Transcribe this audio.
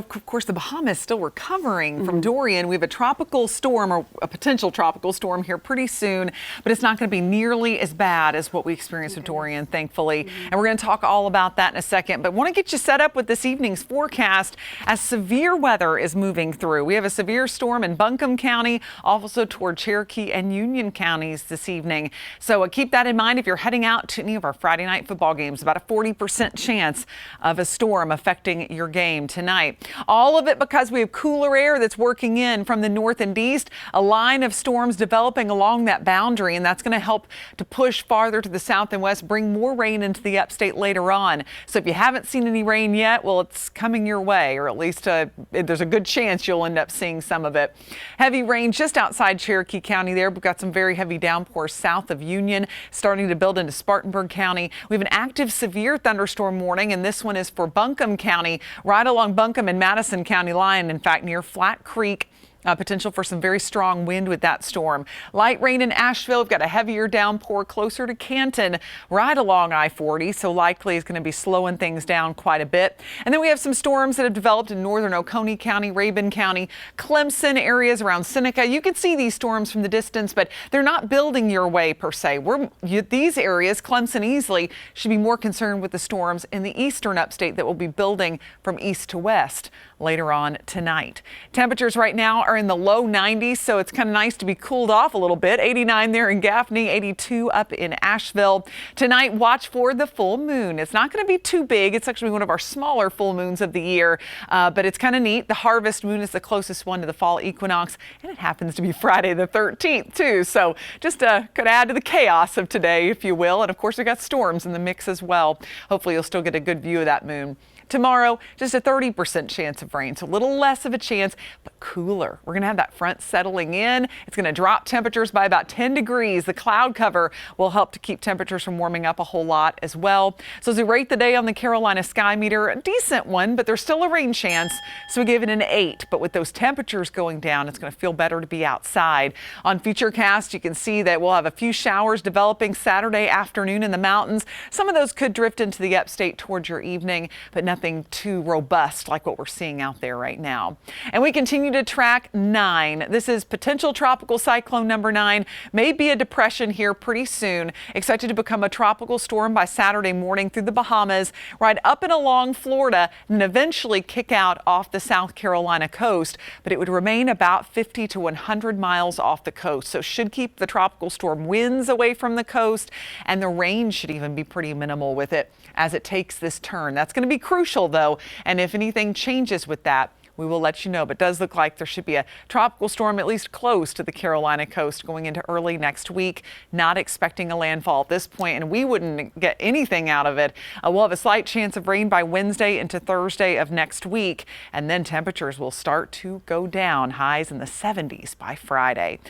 Of course, the Bahamas still recovering from Dorian. We have a tropical storm, or a potential tropical storm here pretty soon, but it's not going to be nearly as bad as what we experienced with Dorian, thankfully. And we're going to talk all about that in a second, but want to get you set up with this evening's forecast as severe weather is moving through. We have a severe storm in Buncombe County, also toward Cherokee and Union counties this evening. So keep that in mind if you're heading out to any of our Friday night football games. About a 40% chance of a storm affecting your game tonight. All of it because we have cooler air that's working in from the north and east, a line of storms developing along that boundary, and that's going to help to push farther to the south and west, bring more rain into the upstate later on. So if you haven't seen any rain yet, well, it's coming your way, or at least there's a good chance you'll end up seeing some of it. Heavy rain just outside Cherokee County there. We've got some very heavy downpours south of Union, starting to build into Spartanburg County. We have an active severe thunderstorm warning, and this one is for Buncombe County, right along Buncombe and Madison County line, in fact, near Flat Creek. Potential for some very strong wind with that storm. Light rain in Asheville. We've got a heavier downpour closer to Canton, right along I-40, so likely is going to be slowing things down quite a bit. And then we have some storms that have developed in northern Oconee County, Rabun County, Clemson areas around Seneca. You can see these storms from the distance, but they're not building your way per se. These areas, Clemson easily, should be more concerned with the storms in the eastern upstate that will be building from east to west later on tonight. Temperatures right now are in the low 90s, so it's kind of nice to be cooled off a little bit. 89 there in Gaffney, 82 up in Asheville. Tonight, watch for the full moon. It's not going to be too big. It's actually one of our smaller full moons of the year, but it's kind of neat. The harvest moon is the closest one to the fall equinox, and it happens to be Friday the 13th too. So just could add to the chaos of today, if you will. And of course, we got storms in the mix as well. Hopefully you'll still get a good view of that moon. Tomorrow, just a 30% chance of rain, so a little less of a chance, but cooler. We're going to have that front settling in. It's going to drop temperatures by about 10 degrees. The cloud cover will help to keep temperatures from warming up a whole lot as well. So as we rate the day on the Carolina Sky Meter, a decent one, but there's still a rain chance, so we give it an 8. But with those temperatures going down, it's going to feel better to be outside. On Futurecast, you can see that we'll have a few showers developing Saturday afternoon in the mountains. Some of those could drift into the upstate towards your evening, but nothing too robust like what we're seeing out there right now. And we continue to track 9. This is potential tropical cyclone number 9. May be a depression here pretty soon. Expected to become a tropical storm by Saturday morning through the Bahamas, right up and along Florida, and eventually kick out off the South Carolina coast. But it would remain about 50 to 100 miles off the coast. So should keep the tropical storm winds away from the coast, and the rain should even be pretty minimal with it as it takes this turn. That's going to be crucial though, and if anything changes with that, we will let you know. But it does look like there should be a tropical storm at least close to the Carolina coast going into early next week. Not expecting a landfall at this point, and we wouldn't get anything out of it. We'll have a slight chance of rain by Wednesday into Thursday of next week, and then temperatures will start to go down. Highs in the 70s by Friday.